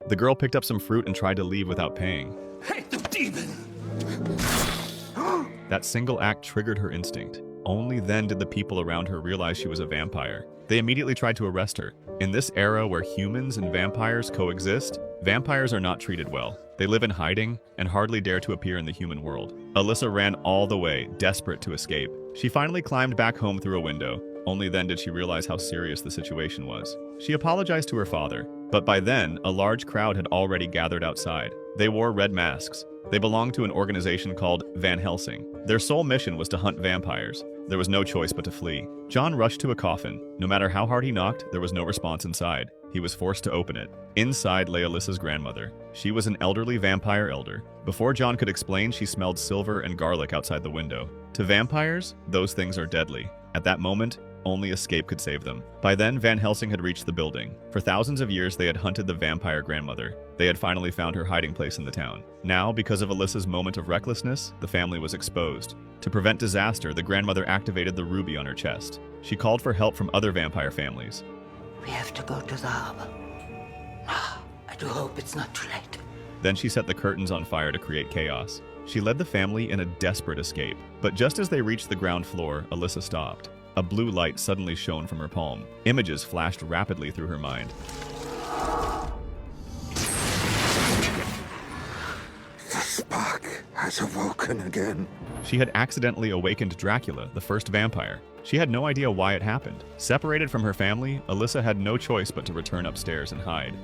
The girl picked up some fruit and tried to leave without paying. Hey, the demon! That single act triggered her instinct. Only then did the people around her realize she was a vampire. They immediately tried to arrest her. In this era where humans and vampires coexist, vampires are not treated well. They live in hiding and hardly dare to appear in the human world. Alyssa ran all the way, desperate to escape. She finally climbed back home through a window. Only then did she realize how serious the situation was. She apologized to her father, but by then, a large crowd had already gathered outside. They wore red masks. They belonged to an organization called Van Helsing. Their sole mission was to hunt vampires. There was no choice but to flee. John rushed to a coffin. No matter how hard he knocked, there was no response inside. He was forced to open it. Inside lay Alyssa's grandmother. She was an elderly vampire elder. Before John could explain, she smelled silver and garlic outside the window. To vampires, those things are deadly. At that moment, only escape could save them. By then, Van Helsing had reached the building. For thousands of years, they had hunted the vampire grandmother. They had finally found her hiding place in the town. Now, because of Alyssa's moment of recklessness, the family was exposed. To prevent disaster, the grandmother activated the ruby on her chest. She called for help from other vampire families. We have to go to the harbor. I do hope it's not too late. Then she set the curtains on fire to create chaos. She led the family in a desperate escape. But just as they reached the ground floor, Alyssa stopped. A blue light suddenly shone from her palm. Images flashed rapidly through her mind. The spark has awoken again. She had accidentally awakened Dracula, the first vampire. She had no idea why it happened. Separated from her family, Alyssa had no choice but to return upstairs and hide.